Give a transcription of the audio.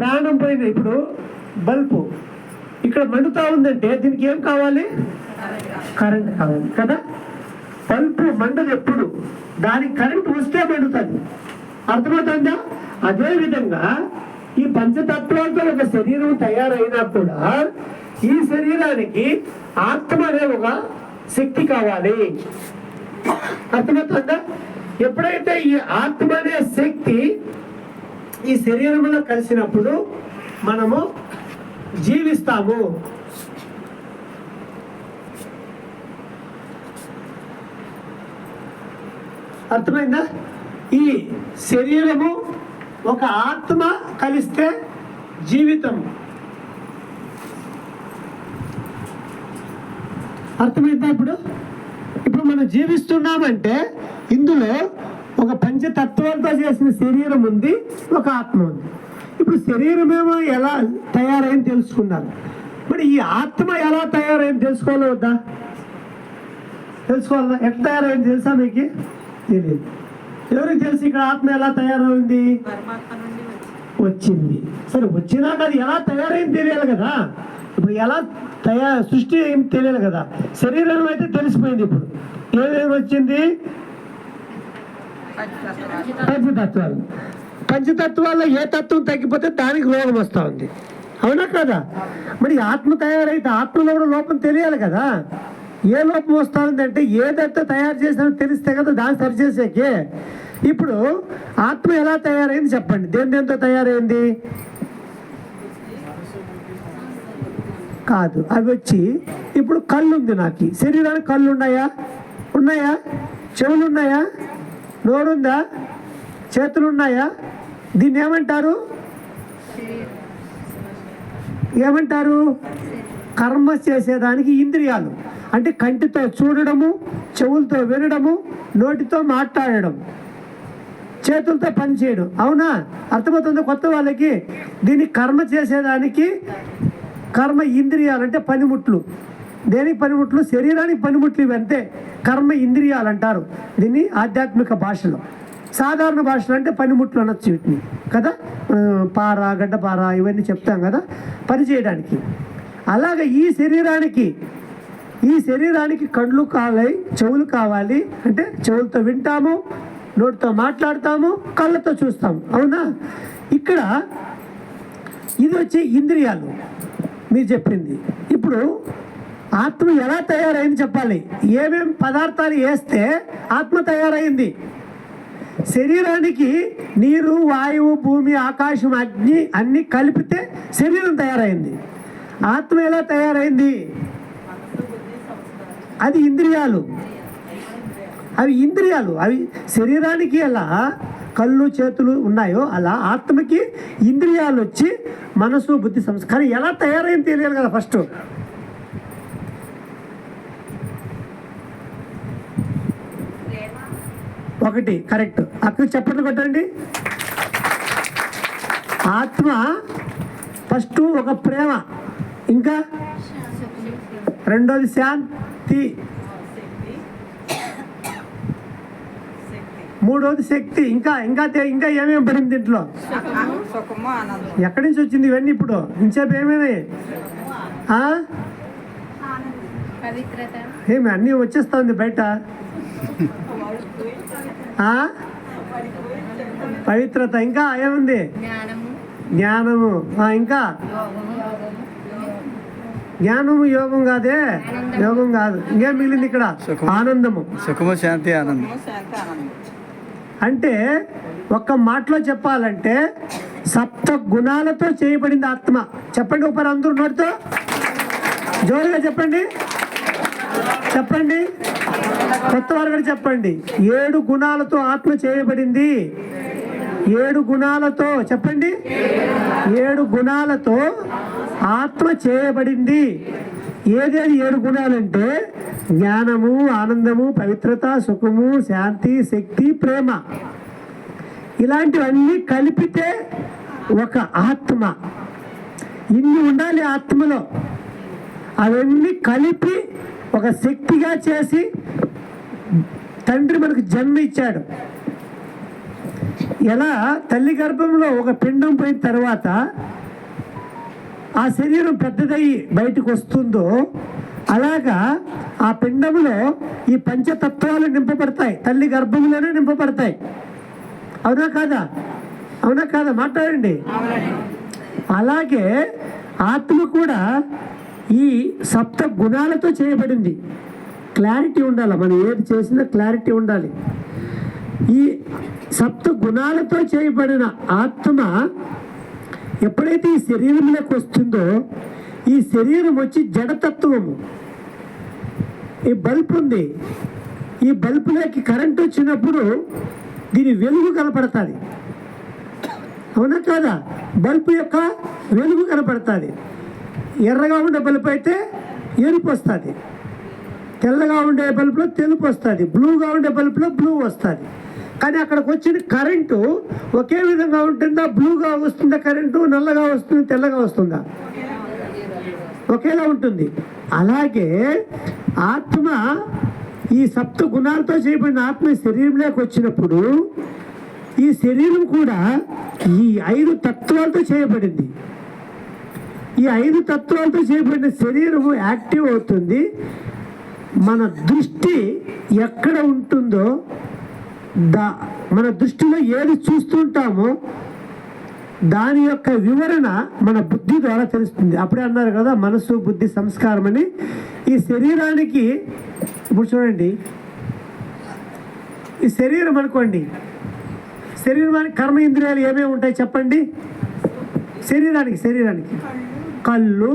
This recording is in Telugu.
ప్రాణం పోయింది. ఇప్పుడు బల్బు ఇక్కడ మండుతా ఉందంటే దీనికి ఏం కావాలి? కరెంట్ కావాలి కదా. బల్బు మండదు ఎప్పుడు, దానికి కరెంట్ వస్తే మండుతుంది. అర్థమవుతుందా? అదేవిధంగా ఈ పంచతత్వాలతో ఒక శరీరం తయారైనా కూడా ఈ శరీరానికి ఆత్మ అనే ఒక శక్తి కావాలి. అర్థమవుతుందా? ఎప్పుడైతే ఈ ఆత్మ అనే శక్తి ఈ శరీరంలో కలిసినప్పుడు మనము జీవిస్తాము. అర్థమైందా? ఈ శరీరము ఒక ఆత్మ కలిస్తే జీవితం. అర్థమైందా? ఇప్పుడు మనం జీవిస్తున్నామంటే ఇందులో ఒక పంచతత్వాలతో చేసిన శరీరం ఉంది, ఒక ఆత్మ ఉంది. ఇప్పుడు శరీరమేమో ఎలా తయారైంది తెలుసుకున్నారు. మరి ఈ ఆత్మ ఎలా తయారైంది తెలుసుకోవాలా వద్దా? తెలుసుకోవాలా? ఎట్లా తయారైంది తెలుసా మీకు? తెలియదు. ఎవరికి తెలుసు ఇక్కడ ఆత్మ ఎలా తయారైంది? వచ్చింది. సరే, వచ్చినాక అది ఎలా తయారైంది తెలియాలి కదా. ఇప్పుడు ఎలా సృష్టి ఏం తెలియాలి కదా. శరీరం అయితే తెలిసిపోయింది. ఇప్పుడు ఏమేమి వచ్చింది? పంచతత్వాలు. పంచతత్వాల్లో ఏ తత్వం తగ్గిపోతే దానికి రోగం వస్తూ ఉంది. అవునా కదా? మరి ఆత్మ తయారైతే ఆత్మలో కూడా లోపం తెలియాలి కదా. ఏ లోపం వస్తూ ఉందంటే ఏదైతే తయారు చేసినా తెలిస్తే కదా దాన్ని సరిచేసేకే. ఇప్పుడు ఆత్మ ఎలా తయారైంది చెప్పండి. దేంతో తయారైంది? కాదు, అవి వచ్చి ఇప్పుడు కళ్ళు ఉంది నాకు. శరీరానికి కళ్ళు ఉన్నాయా? ఉన్నాయా? చెవులు ఉన్నాయా? నోరుందా? చేతులు ఉన్నాయా? దీన్ని ఏమంటారు? ఏమంటారు? కర్మ చేసేదానికి ఇంద్రియాలు. అంటే కంటితో చూడడము, చెవులతో వినడము, నోటితో మాట్లాడడం, చేతులతో పని చేయడం. అవునా? అర్థమవుతుందో కొత్త వాళ్ళకి? దీన్ని కర్మ చేసేదానికి కర్మ ఇంద్రియాలు అంటే పనిముట్లు. దేనికి పనిముట్లు? శరీరానికి పనిముట్లు ఇవి అంతే. కర్మ ఇంద్రియాలు అంటారు దీన్ని ఆధ్యాత్మిక భాషలో. సాధారణ భాషలో అంటే పనిముట్లు అనొచ్చు వీటిని కదా. పార, గడ్డపార ఇవన్నీ చెప్తాం కదా పని చేయడానికి. అలాగే ఈ శరీరానికి కళ్ళు కావాలి, చెవులు కావాలి. అంటే చెవులతో వింటాము, నోటితో మాట్లాడతాము, కళ్ళతో చూస్తాము. అవునా? ఇక్కడ ఇది వచ్చి ఇంద్రియాలు మీరు చెప్పింది. ఇప్పుడు ఆత్మ ఎలా తయారైంది చెప్పాలి. ఏమేం పదార్థాలు వేస్తే ఆత్మ తయారైంది? శరీరానికి నీరు, వాయువు, భూమి, ఆకాశం, అగ్ని అన్నీ కలిపితే శరీరం తయారైంది. ఆత్మ ఎలా తయారైంది? అది ఇంద్రియాలు. అవి ఇంద్రియాలు. అవి శరీరానికి ఎలా కళ్ళు, చేతులు ఉన్నాయో అలా ఆత్మకి ఇంద్రియాలు వచ్చి మనసు, బుద్ధి, సంస్కారం ఎలా తయారైంది తెలియాలి కదా ఫస్ట్. ఒకటి కరెక్ట్. అక్కడ చెప్పండి, కొట్టండి. ఆత్మ ఫస్ట్ ఒక ప్రేమ, ఇంకా రెండోది శాంతి, మూడోది శక్తి, ఇంకా ఇంకా ఇంకా ఏమేమి పడింది దీంట్లో? ఎక్కడి నుంచి వచ్చింది ఇవన్నీ? ఇప్పుడు ఇంచేపు ఏమేమి? ఏమి అన్నీ వచ్చేస్తా ఉంది బయట. పవిత్రత, ఇంకా ఏముంది? జ్ఞానము, ఇంకా జ్ఞానము. యోగం కాదే, యోగం కాదు. ఇంకేం మిగిలింది ఇక్కడ? ఆనందము, సుఖము, శాంతి, ఆనందం. అంటే ఒక్క మాటలో చెప్పాలంటే సప్త గుణాలతో చేయబడింది ఆత్మ. చెప్పండి ఒకరు అందరూ నోటితో జోరుగా చెప్పండి. చెప్పండి, కొత్త వారు కూడా చెప్పండి. 7 గుణాలతో ఆత్మ చేయబడింది. 7 గుణాలతో చెప్పండి. 7 గుణాలతో ఆత్మ చేయబడింది. ఏదేది 7 గుణాలంటే జ్ఞానము, ఆనందము, పవిత్రత, సుఖము, శాంతి, శక్తి, ప్రేమ. ఇలాంటివన్నీ కలిపితే ఒక ఆత్మ. ఇన్ని ఉండాలి ఆత్మలో. అవన్నీ కలిపి ఒక శక్తిగా చేసి తండ్రి మనకు జన్మ ఇచ్చాడు. ఎలా తల్లి గర్భంలో ఒక పిండం పోయిన తర్వాత ఆ శరీరం పెద్దదయ్యి బయటకు వస్తుందో అలాగా ఆ పిండంలో ఈ పంచతత్వాలు నింపబడతాయి, తల్లి గర్భంలోనే నింపబడతాయి. అవునా కాదా? అవునా కాదా? మాట్లాడండి. అలాగే ఆత్మ కూడా ఈ సప్త గుణాలతో చేయబడింది. క్లారిటీ ఉండాలి, మనం ఏది చేసినా క్లారిటీ ఉండాలి. ఈ సప్త గుణాలతో చేయబడిన ఆత్మ ఎప్పుడైతే ఈ శరీరంలోకి వస్తుందో ఈ శరీరం వచ్చి జడతత్వము. ఈ బల్బ్ ఉంది, ఈ బల్బులోకి కరెంట్ వచ్చినప్పుడు దీని వెలుగు కనపడుతుంది. అవునా కాదా? బల్బు యొక్క వెలుగు కనపడుతుంది. ఎర్రగా ఉండే బల్బు అయితే ఎరుపు వస్తుంది, తెల్లగా ఉండే బల్బులో తెలుపు వస్తుంది, బ్లూగా ఉండే బల్బులో బ్లూ వస్తుంది. కానీ అక్కడికి వచ్చిన కరెంటు ఒకే విధంగా ఉంటుందా? బ్లూగా వస్తుందా కరెంటు, నల్లగా వస్తుంది, తెల్లగా వస్తుందా? ఒకేలా ఉంటుంది. అలాగే ఆత్మ ఈ సప్త గుణాలతో చేయబడిన ఆత్మ శరీరంలోకి వచ్చినప్పుడు ఈ శరీరం కూడా ఈ 5 తత్వాలతో చేయబడింది. ఈ 5 తత్వాలతో చేయబడిన శరీరము యాక్టివ్ అవుతుంది. మన దృష్టి ఎక్కడ ఉంటుందో మన దృష్టిలో ఏది చూస్తుంటామో దాని యొక్క వివరణ మన బుద్ధి ద్వారా తెలుస్తుంది. అప్పుడే అన్నారు కదా మనసు బుద్ధి సంస్కారం అని. ఈ శరీరానికి ఇప్పుడు చూడండి, ఈ శరీరం అనుకోండి, శరీరానికి కర్మ ఇంద్రియాలు ఏమేమి ఉంటాయి చెప్పండి? శరీరానికి కళ్ళు,